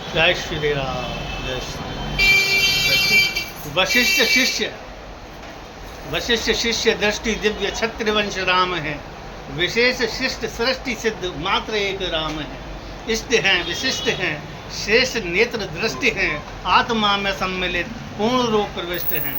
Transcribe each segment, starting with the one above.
जय श्री राम। जय श्री वशिष्ठ शिष्य दृष्टि दिव्य छत्रवंश राम है। विशेष शिष्ट सृष्टि सिद्ध मात्र एक राम है। इष्ट हैं विशिष्ट हैं शेष नेत्र दृष्टि हैं। आत्मा में सम्मिलित पूर्ण रूप प्रविष्ट हैं।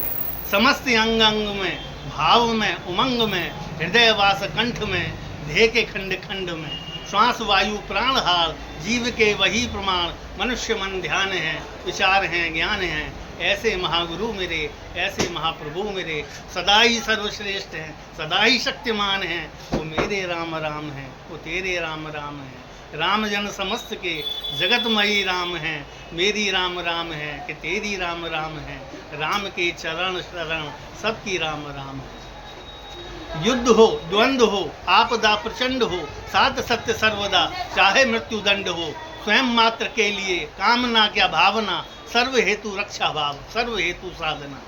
समस्त अंग अंग में भाव में उमंग में हृदय वास कंठ में देह के खंड खंड में श्वास वायु प्राण हार जीव के वही प्रमाण मनुष्य मन ध्यान है विचार हैं ज्ञान हैं। ऐसे महागुरु मेरे ऐसे महाप्रभु मेरे सदा ही सर्वश्रेष्ठ हैं सदा ही शक्तिमान हैं। वो मेरे राम राम हैं वो तेरे राम राम हैं। राम जन समस्त के जगतमयी राम हैं। मेरी राम राम है कि तेरी राम राम है। राम के चरण शरण सबकी राम राम है। युद्ध हो द्वंद्व हो आपदा प्रचंड हो सात सत्य सर्वदा चाहे मृत्यु दंड हो स्वयं मात्र के लिए कामना क्या भावना सर्व हेतु रक्षा भाव सर्व हेतु साधना।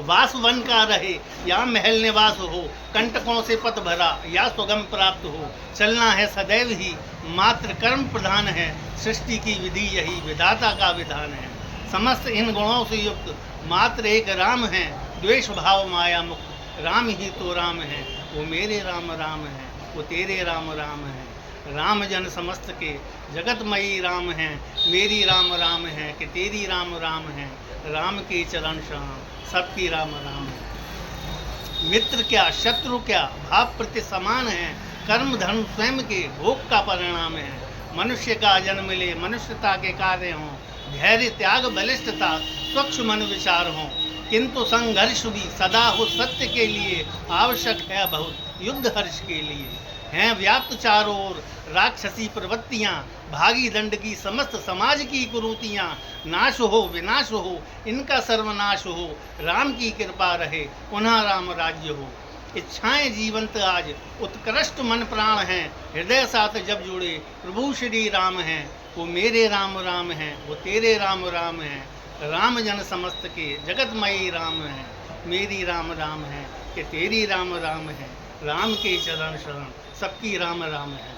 वास वन का रहे या महल निवास हो कंटकों से पथ भरा या सुगम प्राप्त हो चलना है सदैव ही मात्र कर्म प्रधान है। सृष्टि की विधि यही विधाता का विधान है। समस्त इन गुणों से युक्त मात्र एक राम है। द्वेष भाव माया मुक्त राम ही तो राम है। वो मेरे राम राम है वो तेरे राम राम है। राम जन समस्त के जगतमयी राम हैं। मेरी राम राम है कि तेरी राम राम है। राम के चरण शरण सबकी राम राम है। मित्र क्या शत्रु क्या भाव प्रति समान है। कर्म धर्म स्वयं के भोग का परिणाम है। मनुष्य का जन्म ले मनुष्यता के कार्य हों धैर्य त्याग बलिष्ठता स्वच्छ मन विचार हों। किंतु संघर्ष भी सदा हो सत्य के लिए आवश्यक है बहुत युद्ध हर्ष के लिए। हैं व्याप्त चारों ओर राक्षसी प्रवृत्तियाँ भागी दंड की समस्त समाज की कुरूतियाँ। नाश हो विनाश हो इनका सर्वनाश हो राम की कृपा रहे पुनः राम राज्य हो। इच्छाएं जीवंत आज उत्कृष्ट मन प्राण हैं। हृदय साथ जब जुड़े प्रभु श्री राम हैं। वो मेरे राम राम हैं वो तेरे राम राम हैं। राम जन समस्त के जगतमयी राम है। मेरी राम राम है कि तेरी राम राम है। राम के चरण शरण सबकी राम राम है।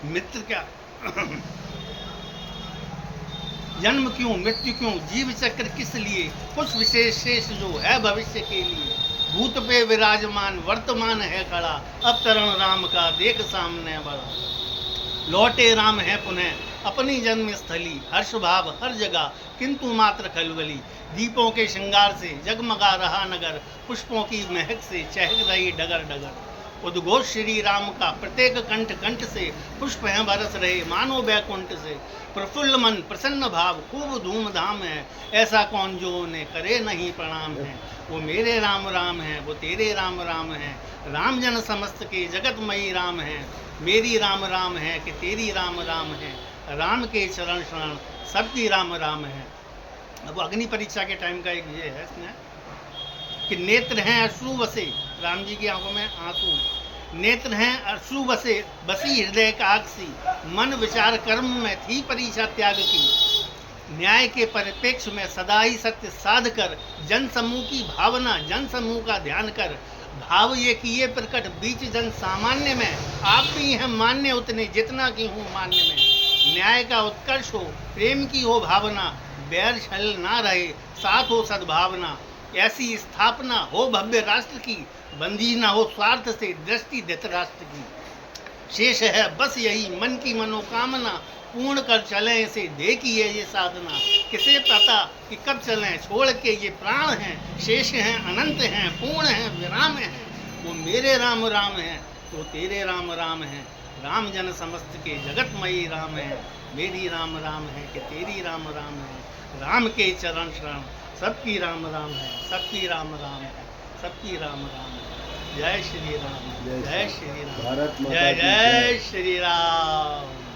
मित्र क्या जन्म क्यों मृत्यु क्यों जीव चक्र किस लिए कुछ विशेष शेष जो है भविष्य के लिए। भूत पे विराजमान वर्तमान है खड़ा अब तरण राम का देख सामने बड़ा। लौटे राम है पुनः अपनी जन्म स्थली हर्ष भाव हर जगह किंतु मात्र खलबली। दीपों के श्रृंगार से जगमगा रहा नगर पुष्पों की महक से चहक रही डगर डगर। उद्घोष श्री राम का प्रत्येक कंठ कंठ से पुष्प हैं बरस रहे मानो बैकुंठ से। प्रफुल्ल मन प्रसन्न भाव खूब धूमधाम है। ऐसा कौन जो उन्हें करे नहीं प्रणाम है। वो मेरे राम राम है वो तेरे राम राम है। राम जन समस्त के जगतमयी राम है। मेरी राम राम है कि तेरी राम राम है। राम के चरण शरण सबकी राम राम है। अब अग्नि परीक्षा के टाइम का एक ये है इसमें कि नेत्र हैं अश्रु बसे राम जी की आंखों में आंसू हैं। नेत्र हैं अश्रु बसे बसी हृदय का आगसी मन विचार कर्म में थी परीक्षा त्याग की। न्याय के परिप्रेक्ष में सदा ही सत्य साध कर जन समूह की भावना जन समूह का ध्यान कर भाव ये किए प्रकट बीच जन सामान्य में आप भी हैं मान्य उतने जितना की हूँ मान्य में। न्याय का उत्कर्ष हो प्रेम की हो भावना बैर छल ना रहे साथ हो सद्भावना। ऐसी स्थापना हो भव्य राष्ट्र की बंदी ना हो स्वार्थ से दृष्टि धृतराष्ट्र की। शेष है बस यही मन की मनोकामना पूर्ण कर चलें इसे देखिए ये साधना। किसे पता कि कब चलें छोड़ के ये प्राण हैं शेष हैं अनंत हैं पूर्ण हैं विराम हैं। वो मेरे राम राम हैं वो तेरे राम राम हैं। राम जन समस्त के जगतमयी राम है। मेरी राम राम है कि तेरी राम राम है। राम के चरण शरण सबकी राम राम है सबकी राम राम है सबकी राम राम है। जय श्री राम जय श्री राम जय जय श्री राम।